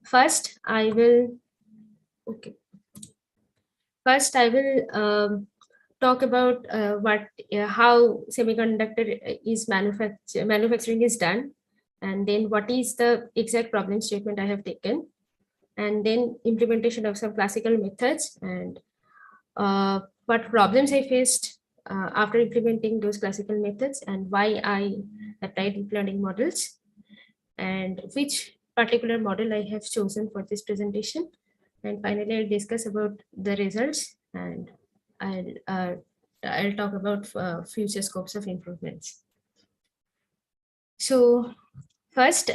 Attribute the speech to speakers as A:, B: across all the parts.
A: first I will talk about how semiconductor is manufacturing is done, and then what is the exact problem statement I have taken, and then implementation of some classical methods, and what problems I faced after implementing those classical methods, and why I applied deep learning models, and which particular model I have chosen for this presentation. And finally, I'll discuss about the results, and I'll talk about future scopes of improvements. So first,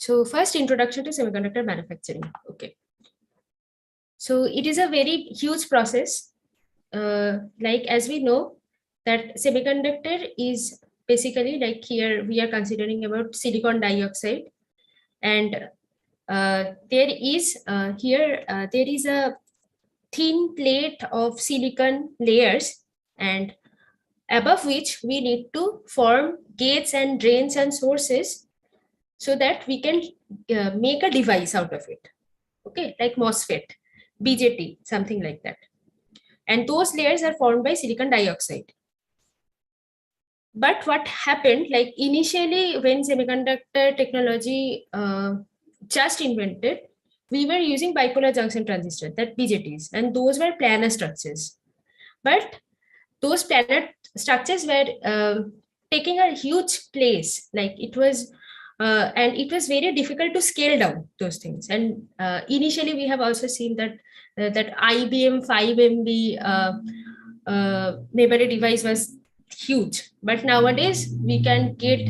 A: So first, introduction to semiconductor manufacturing. Okay. So it is a very huge process. Like as we know that semiconductor is basically, like here we are considering about silicon dioxide, and there is a thin plate of silicon layers, and above which we need to form gates and drains and sources so that we can make a device out of it. Okay, like MOSFET, BJT, something like that. And those layers are formed by silicon dioxide. But what happened, like initially when semiconductor technology just invented, we were using bipolar junction transistors, that BJTs, and those were planar structures. But those planar structures were taking a huge place, like it was, and it was very difficult to scale down those things. And initially we have also seen that that IBM 5 MB memory device was huge, but nowadays we can get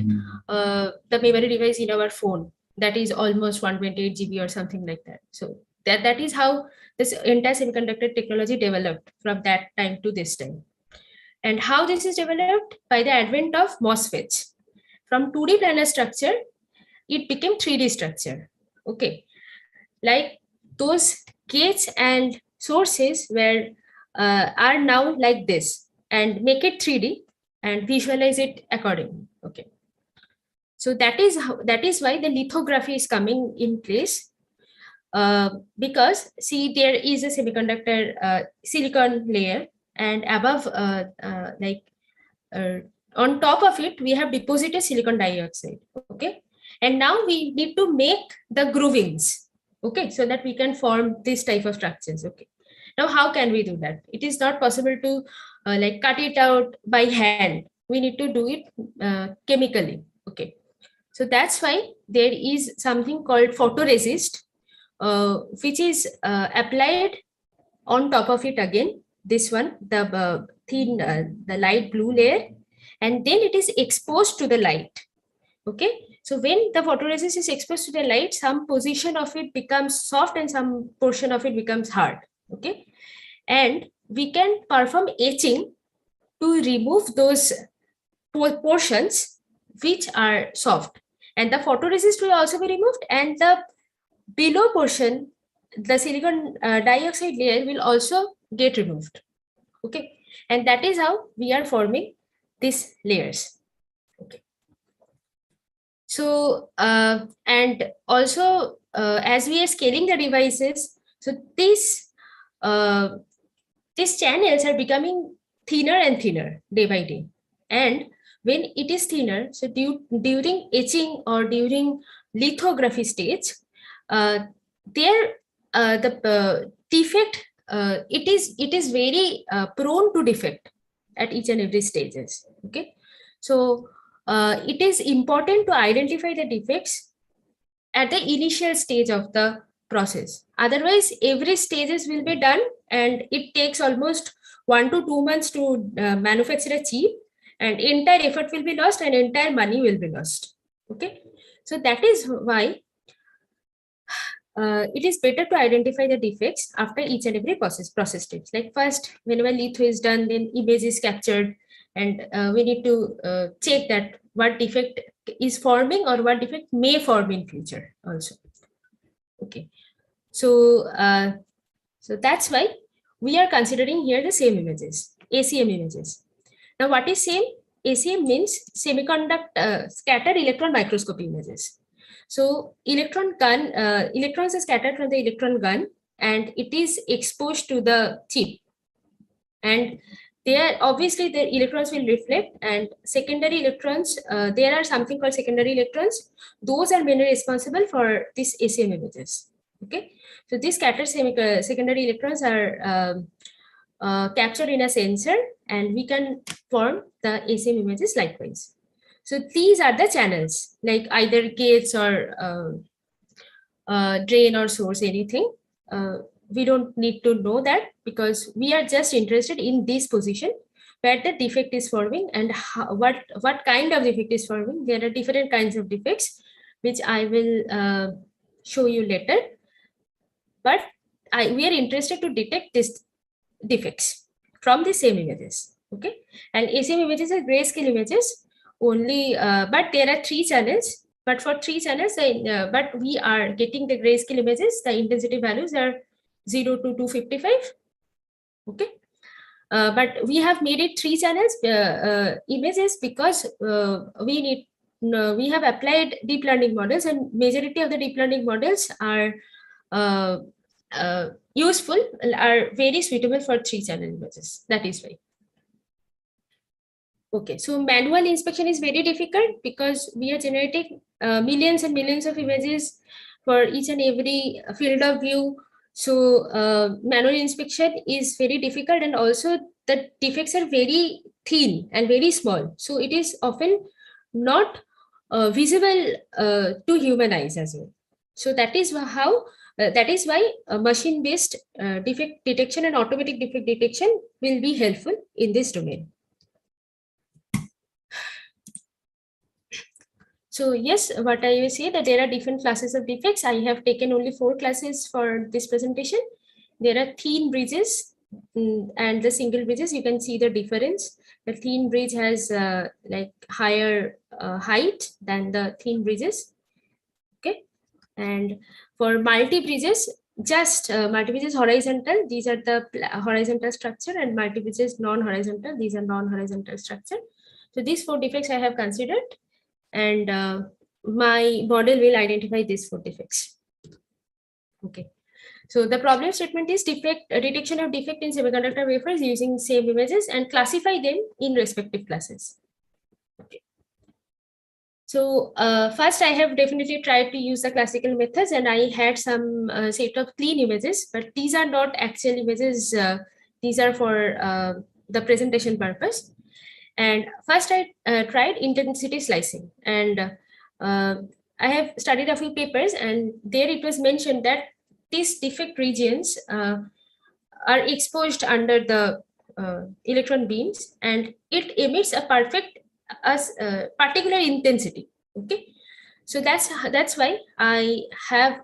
A: the memory device in our phone that is almost 128 GB or something like that. So that is how this entire semiconductor technology developed from that time to this time. And how this is developed? By the advent of MOSFETs. From 2D planar structure, it became 3D structure. Okay, like those gates and sources were are now like this, and make it 3D and visualize it accordingly. Okay, so that is why the lithography is coming in place, because see, there is a semiconductor silicon layer, and above on top of it we have deposited silicon dioxide. Okay, and now we need to make the groovings, okay, so that we can form this type of structures. Okay, now how can we do that? It is not possible to like cut it out by hand. We need to do it chemically. Okay, so that's why there is something called photoresist, which is applied on top of it again, this one, the thin the light blue layer, and then it is exposed to the light. Okay, so when the photoresist is exposed to the light, some portion of it becomes soft and some portion of it becomes hard. Okay, and we can perform etching to remove those portions which are soft, and the photoresist will also be removed, and the below portion, the silicon dioxide layer, will also get removed. Okay, and that is how we are forming these layers. Okay, so and also as we are scaling the devices, so these channels are becoming thinner and thinner day by day, and when it is thinner, so during etching or during lithography stage, there the defect, it is very prone to defect at each and every stages. Okay, so it is important to identify the defects at the initial stage of the process. Otherwise, every stages will be done, and it takes almost 1 to 2 months to manufacture a chip, and entire effort will be lost and entire money will be lost. Okay, so that is why it is better to identify the defects after each and every process steps. Like first, whenever litho is done, then image is captured, and we need to check that what defect is forming or what defect may form in future also. Okay, so so that's why we are considering here the same images, ACM images. Now, what is SEM? SEM means semiconductor scattered electron microscopy images. So electrons are scattered from the electron gun and it is exposed to the chip. And there obviously the electrons will reflect, and secondary electrons, there are something called secondary electrons. Those are mainly responsible for this SEM images. Okay, so these scattered secondary electrons are captured in a sensor, and we can form the SEM images likewise. So these are the channels, like either gates or drain or source, anything. We don't need to know that, because we are just interested in this position where the defect is forming and what kind of defect is forming. There are different kinds of defects, which I will show you later. But we are interested to detect these defects from the same images. Okay, and SEM images are grayscale images only, but there are 3 channels. But for 3 channels, but we are getting the grayscale images. The intensity values are 0 to 255. Okay, but we have made it 3 channels images because we have applied deep learning models, and majority of the deep learning models are useful, are very suitable for 3 channel images. That is why. Okay, so manual inspection is very difficult because we are generating millions and millions of images for each and every field of view. So manual inspection is very difficult, and also the defects are very thin and very small. So it is often not visible to human eyes as well. So that is how that is why machine-based defect detection and automatic defect detection will be helpful in this domain. So yes, what I will say that there are different classes of defects. I have taken only 4 classes for this presentation. There are thin bridges and the single bridges. You can see the difference. The thin bridge has like higher height than the thin bridges. Okay, and for multi bridges, just multi bridges horizontal. These are the horizontal structure, and multi bridges non-horizontal. These are non-horizontal structure. So these 4 defects I have considered, and my model will identify these 4 defects. Okay, so the problem statement is detection of defect in semiconductor wafers using same images and classify them in respective classes. Okay. So first I have definitely tried to use the classical methods, and I had some set of clean images, but these are not actual images. These are for the presentation purpose. And first I tried intensity slicing, and I have studied a few papers, and there it was mentioned that these defect regions are exposed under the electron beams, and it emits a particular intensity. Okay, so that's why I have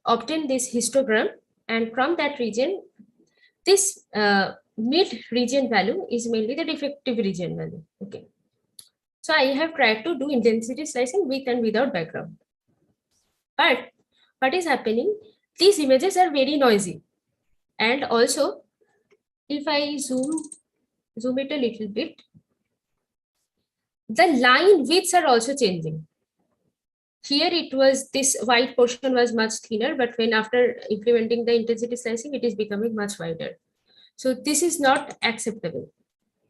A: obtained this histogram, and from that region, this mid region value is mainly the defective region value. Okay, so I have tried to do intensity slicing with and without background. But what is happening? These images are very noisy, and also if I zoom it a little bit, the line widths are also changing. Here it was, this white portion was much thinner, but when after implementing the intensity slicing, it is becoming much wider. So this is not acceptable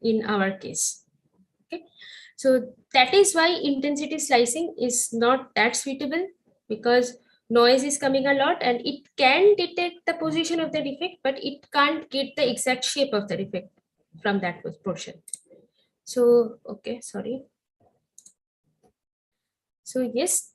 A: in our case. Okay, so that is why intensity slicing is not that suitable, because noise is coming a lot, and it can detect the position of the defect, but it can't get the exact shape of the defect from that portion. So okay, sorry. So yes,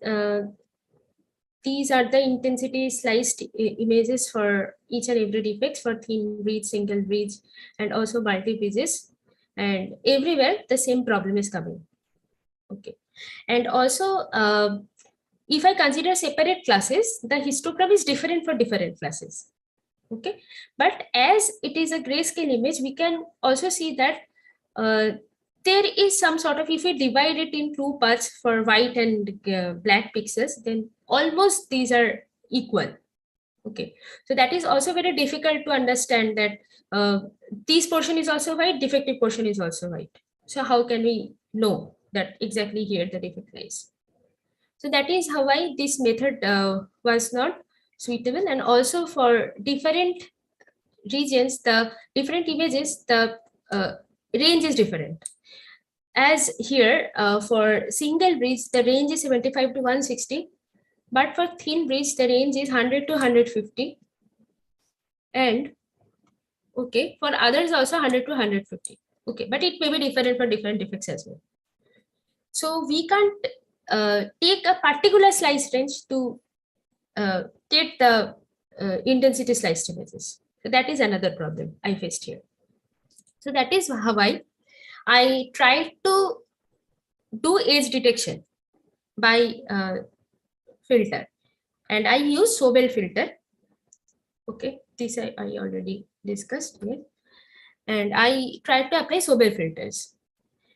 A: these are the intensity sliced images for each and every defect, for thin bridge, single bridge, and also multi bridges, and everywhere the same problem is coming. Okay, and also if I consider separate classes, the histogram is different for different classes. Okay, but as it is a grayscale image, we can also see that there is some sort of, if we divide it in 2 parts for white and black pixels, then almost these are equal. Okay, so that is also very difficult to understand that this portion is also white, defective portion is also white. So how can we know that exactly here the defect lies? So that is how why this method was not suitable, and also for different regions, the different images, the range is different. As here for single bridge, the range is 75 to 160, but for thin bridge, the range is 100 to 150. And okay, for others also 100 to 150. Okay, but it may be different for different defects as well. So we can't take a particular slice range to get the intensity sliced images. So that is another problem I faced here. So that is how I tried to do edge detection by filter, and I use Sobel filter. Okay, this I already discussed here, and I tried to apply Sobel filters.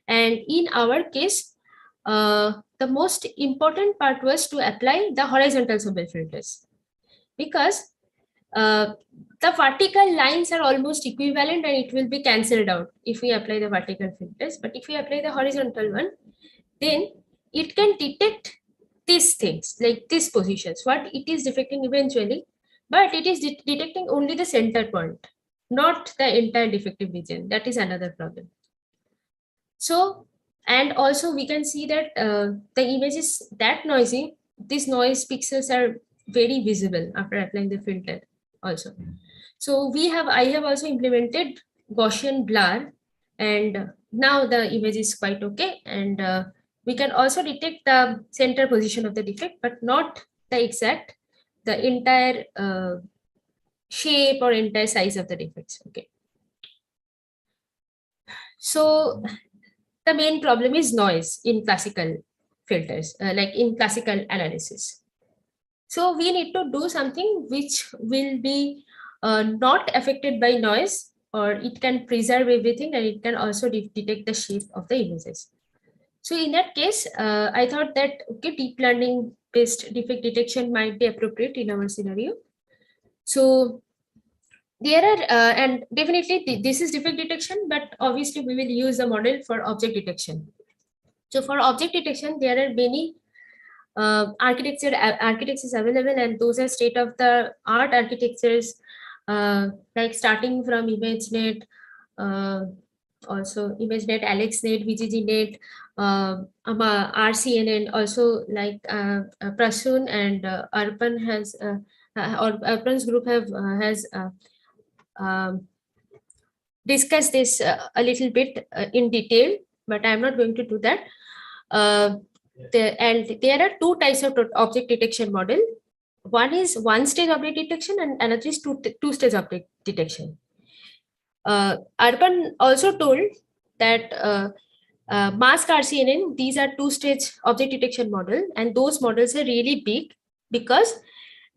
A: And in our case, the most important part was to apply the horizontal Sobel filters, because the vertical lines are almost equivalent and it will be cancelled out if we apply the vertical filters. But if we apply the horizontal one, then it can detect these things, like these positions, what it is detecting eventually, but it is detecting only the center point, not the entire defective region. That is another problem. So, and also we can see that the image is that noisy, these noise pixels are very visible after applying the filter also. So I have also implemented Gaussian blur, and now the image is quite okay. And we can also detect the center position of the defect, but not the exact, the entire shape or entire size of the defects. Okay. So the main problem is noise in classical filters, like in classical analysis. So we need to do something which will be not affected by noise, or it can preserve everything, and it can also detect the shape of the images. So in that case, I thought that okay, deep learning based defect detection might be appropriate in our scenario. So there are, and definitely this is defect detection, but obviously we will use the model for object detection. So for object detection, there are many architectures available, and those are state of the art architectures, like starting from ImageNet, also ImageNet, AlexNet, VGGNet, RCNN, also like Prasun and Arpan has, or Arpan's group has discussed this a little bit in detail, but I'm not going to do that. And there are two types of object detection model. One is one stage object detection, and another is two stage object detection. Arpan also told that mask RCNN, these are two stage object detection model, and those models are really big because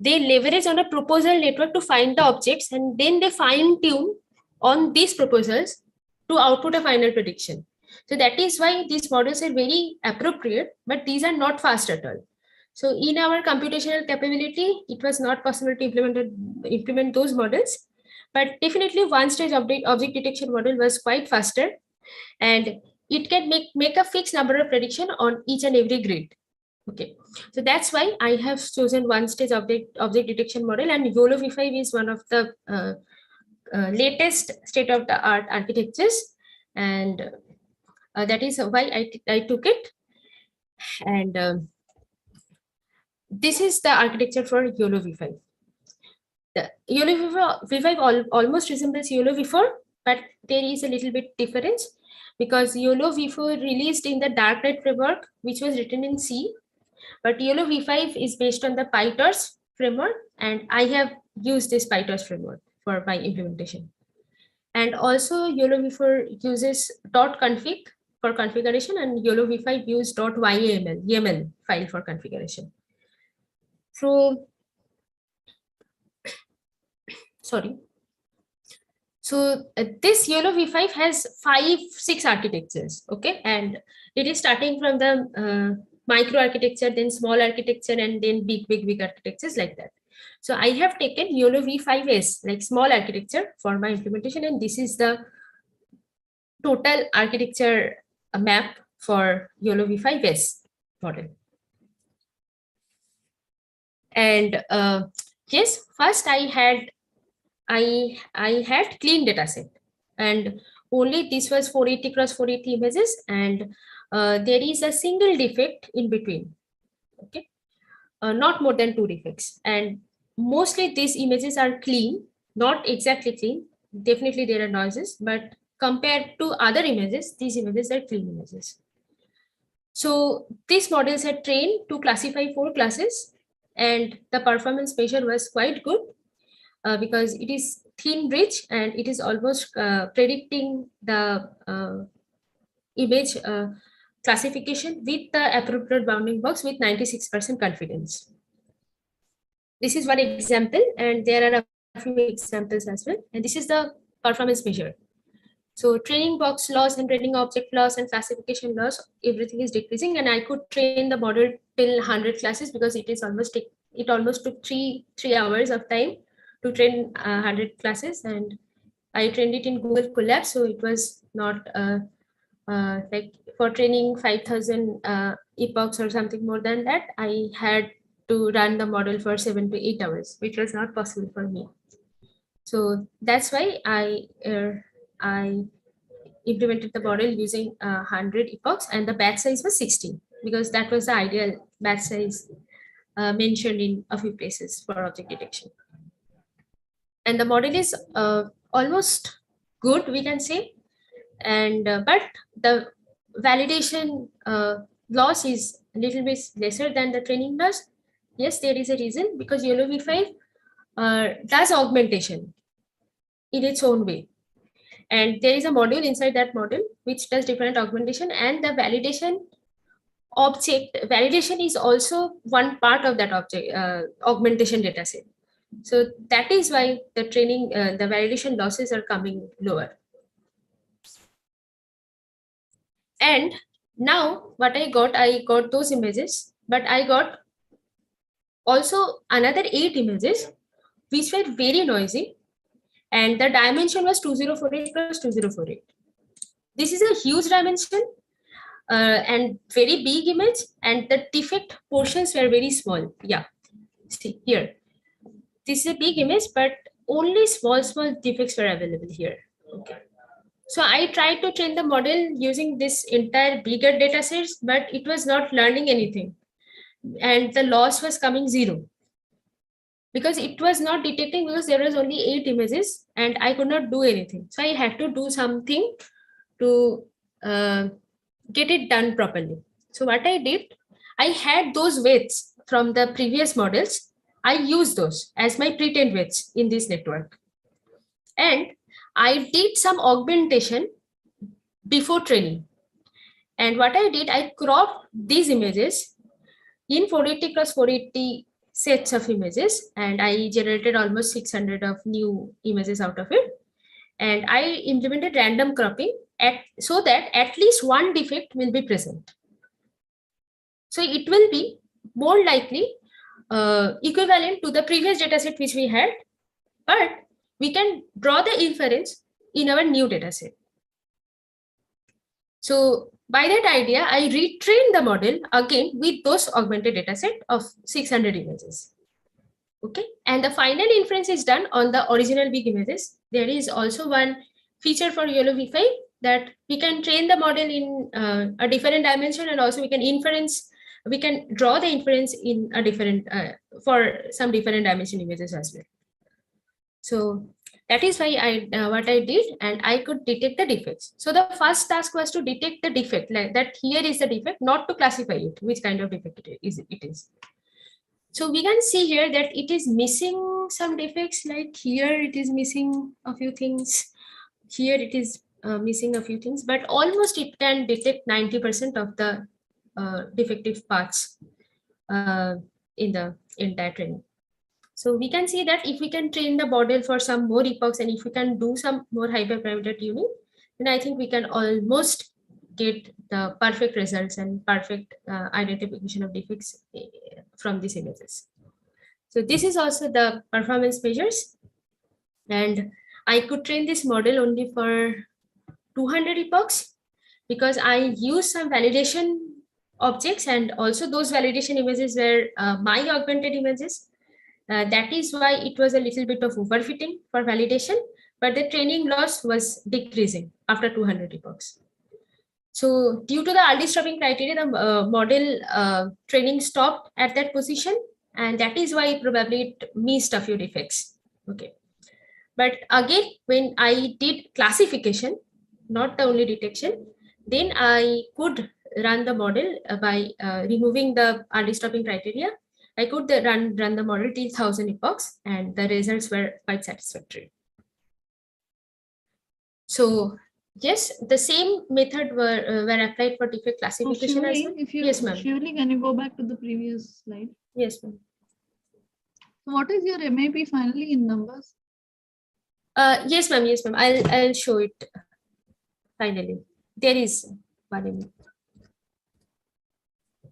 A: they leverage on a proposal network to find the objects, and then they fine tune on these proposals to output a final prediction. So that is why these models are very appropriate, but these are not fast at all. So in our computational capability, it was not possible to implement those models, but definitely one stage object detection model was quite faster, and it can make a fixed number of prediction on each and every grid. Okay, so that's why I have chosen one stage object detection model, and YOLO V5 is one of the latest state of the art architectures, and that is why I took it. And this is the architecture for YOLO V5. The YOLO V5 almost resembles YOLO V4, but there is a little bit difference, because YOLO V4 released in the dark net framework, which was written in C, but YOLO V5 is based on the PyTorch framework, and I have used this PyTorch framework for my implementation. And also YOLO V4 uses .config for configuration, and YOLO V5 use .yaml file for configuration. So, sorry. So this YOLO V5 has 5-6 architectures, okay? And it is starting from the micro architecture, then small architecture, and then big architectures like that. So I have taken YOLO V5S, like small architecture for my implementation, and this is the total architecture map for YOLO V5S model. And yes, first I had clean data set, and only this was 480 cross 480 images, and there is a single defect in between. Okay, not more than 2 defects, and mostly these images are clean, not exactly clean. Definitely there are noises, but compared to other images, these images are clean images. So these models are trained to classify 4 classes, and the performance measure was quite good because it is thin rich and it is almost predicting the image classification with the appropriate bounding box with 96% confidence. This is one example, and there are a few examples as well. And this is the performance measure. So training box loss and training object loss and classification loss, everything is decreasing. And I could train the model till 100 classes because it almost took three hours of time to train 100 classes. And I trained it in Google Colab, so it was not like for training 5,000 epochs or something more than that. I had to run the model for 7 to 8 hours, which was not possible for me. So that's why I implemented the model using 100 epochs, and the batch size was 16 because that was the ideal batch size mentioned in a few places for object detection. And the model is almost good, we can say, and but the validation loss is a little bit lesser than the training loss. Yes, there is a reason, because YOLO V5 does augmentation in its own way. And there is a module inside that module which does different augmentation, and the validation is also one part of that object augmentation dataset. So that is why the validation losses are coming lower. And now what I got those images, but I got also another 8 images which were very noisy, and the dimension was 2048 plus 2048. This is a huge dimension and very big image, and the defect portions were very small. Yeah, see here, this is a big image, but only small defects were available here. Okay. So I tried to train the model using this entire bigger data sets, but it was not learning anything. And the loss was coming 0. Because it was not detecting, because there was only 8 images and I could not do anything. So I had to do something to get it done properly. So what I did, I had those weights from the previous models. I used those as my pretend weights in this network. And I did some augmentation before training. And what I did, I cropped these images in 480 cross 480 sets of images, and I generated almost 600 of new images out of it. And I implemented random cropping so that at least one defect will be present. So it will be more likely equivalent to the previous dataset which we had, but we can draw the inference in our new dataset. So by that idea, I retrained the model again with those augmented dataset of 600 images. Okay, and the final inference is done on the original big images. There is also one feature for YOLO V5 that we can train the model in a different dimension, and also we can draw the inference in a different for some different dimension images as well. So that is why what I did, and I could detect the defects. So the first task was to detect the defect, like that here is the defect, not to classify it, which kind of defect it is. So we can see here that it is missing some defects, like here it is missing a few things, here it is missing a few things, but almost it can detect 90% of the defective parts in the entire training. So we can see that if we can train the model for some more epochs, and if we can do some more hyperparameter tuning, then I think we can almost get the perfect results and perfect identification of defects from these images. So this is also the performance measures. And I could train this model only for 200 epochs because I use some validation objects, and also those validation images were my augmented images. That is why it was a little bit of overfitting for validation, but the training loss was decreasing after 200 epochs. So due to the early stopping criteria, the model training stopped at that position, and that is why probably it missed a few defects. Okay. But again, when I did classification, not the only detection, then I could run the model by removing the early stopping criteria. I could run the model till 1000 epochs, and the results were quite satisfactory. So yes, the same method were applied for defect classification as well. Yes, ma'am.
B: Shiuli, can you go back to the previous slide?
A: Yes, ma'am.
B: So what is your MAP finally in numbers?
A: Yes, ma'am. Yes, ma'am. I'll show it finally. There is one in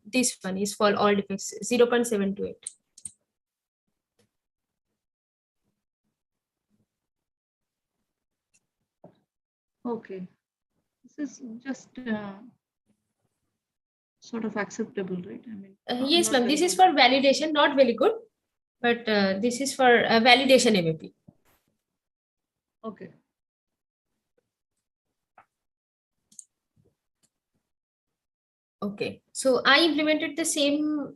A: this one is for all defects 0.728.
B: Okay, this is just sort of acceptable, right? I mean,
A: yes, ma'am. This is for validation, not very good, but this is for validation MAP.
B: Okay.
A: Okay, so I implemented the same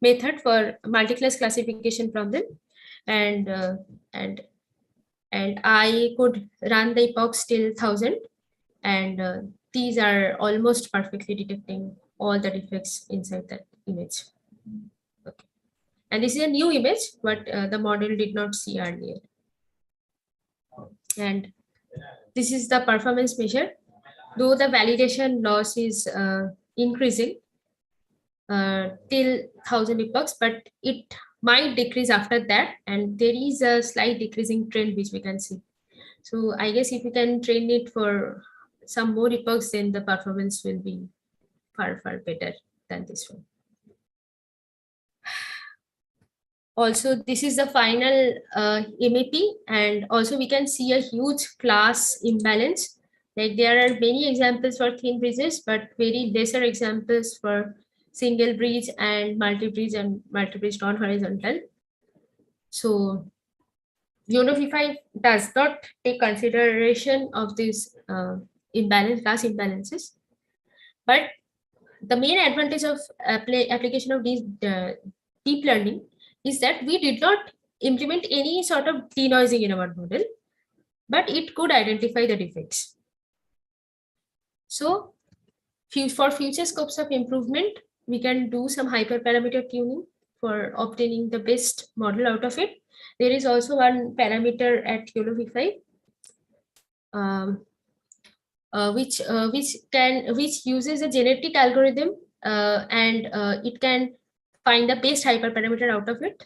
A: method for multi-class classification problem, and I could run the epochs till 1000, and these are almost perfectly detecting all the defects inside that image. Okay, and this is a new image, but the model did not see earlier. And this is the performance measure. Though the validation loss is increasing till 1000 epochs, but it might decrease after that, and there is a slight decreasing trend which we can see. So I guess if we can train it for some more epochs, then the performance will be far better than this one. Also, this is the final MAP, and also we can see a huge class imbalance. Like there are many examples for thin bridges, but very lesser examples for single bridge and multi-bridge non-horizontal. So YOLO V5 does not take consideration of these class imbalances, but the main advantage of application of these deep learning is that we did not implement any sort of denoising in our model, but it could identify the defects. So for future scopes of improvement, we can do some hyperparameter tuning for obtaining the best model out of it. There is also one parameter at YOLO V5 which uses a genetic algorithm, and it can find the best hyperparameter out of it.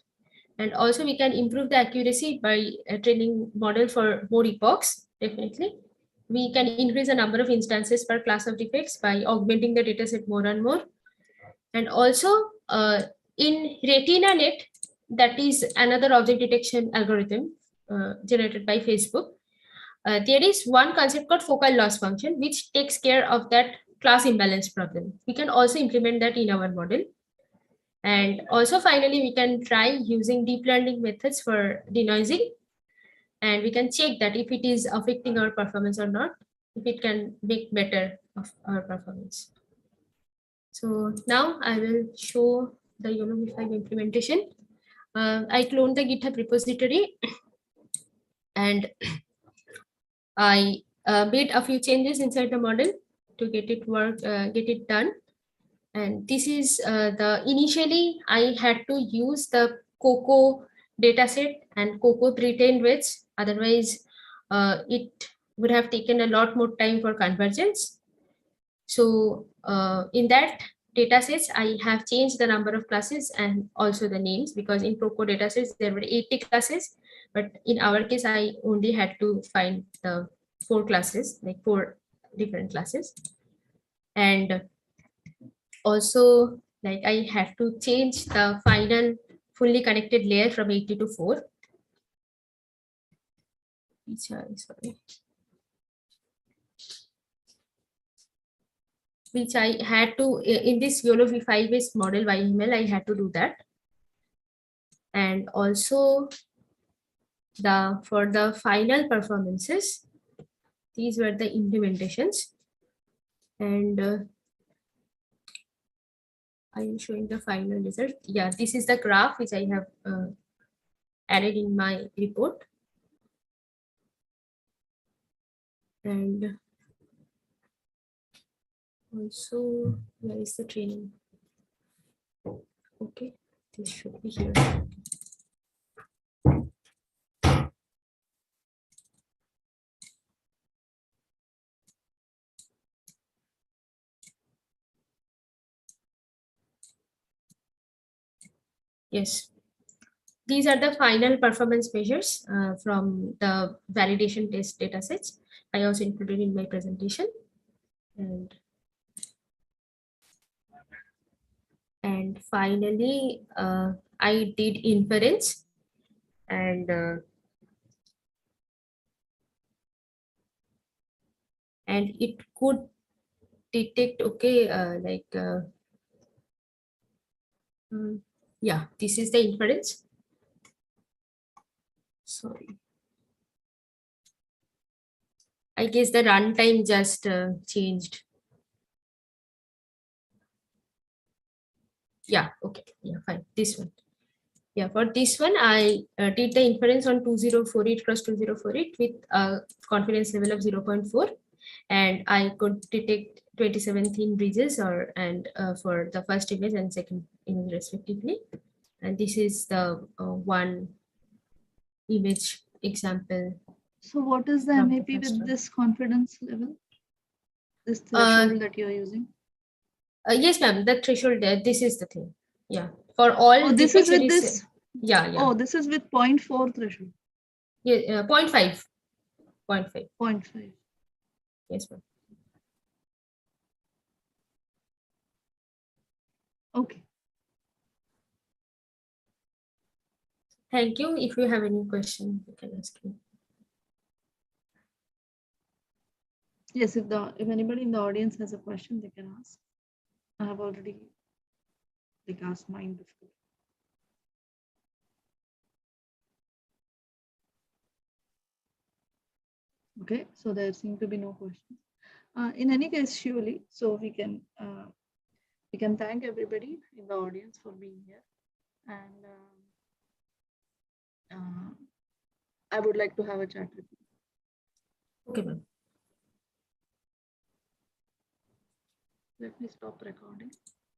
A: And also we can improve the accuracy by training model for more epochs. Definitely, we can increase the number of instances per class of defects by augmenting the dataset more and more. And also in RetinaNet, that is another object detection algorithm generated by Facebook. There is one concept called focal loss function, which takes care of that class imbalance problem. We can also implement that in our model. And also finally, we can try using deep learning methods for denoising, and we can check that if it is affecting our performance or not, if it can make better of our performance. So now I will show the YOLO V5 implementation. I cloned the GitHub repository, and I made a few changes inside the model to get it done. And this is initially I had to use the COCO dataset and COCO pre-trained weights. Otherwise, it would have taken a lot more time for convergence. So in that datasets, I have changed the number of classes and also the names, because in COCO datasets there were 80 classes, but in our case I only had to find the 4 classes, like 4 different classes. And also, like, I had to change the final fully connected layer from 80 to 4. Sorry. Which I had to, in this YOLO V5 based model YML, I had to do that. And also for the final performances, these were the implementations. And I am showing the final result. Yeah, this is the graph which I have added in my report. And also, where is the training? Okay, this should be here. Yes, these are the final performance measures from the validation test datasets. I also included in my presentation. And finally, I did inference, and it could detect, okay, yeah, this is the inference. Sorry, I guess the runtime just changed. Yeah, okay, yeah, fine, this one. Yeah, for this one, I did the inference on 2048 cross 2048 with a confidence level of 0.4, and I could detect 27 thin bridges for the first image and second image respectively. And this is the one image example.
B: So what is the
A: from the
B: MAP
A: first
B: with
A: one.
B: this confidence level? This threshold that you're using?
A: Yes, ma'am, the threshold there, this is the thing. Yeah, for all
B: Oh, this is with
A: defects,
B: this.
A: yeah.
B: Oh, this is with 0.4 threshold.
A: Yeah, 0.5. 0.5.
B: 0.5.
A: Yes, ma'am.
B: Okay.
A: Thank you. If you have any question, you can ask me.
B: Yes, if anybody in the audience has a question, they can ask. I have already asked mine before. Okay, so there seem to be no questions. In any case, Shiuli, so we can thank everybody in the audience for being here, and I would like to have a chat with you.
A: Okay, ma'am.
B: Let me stop recording.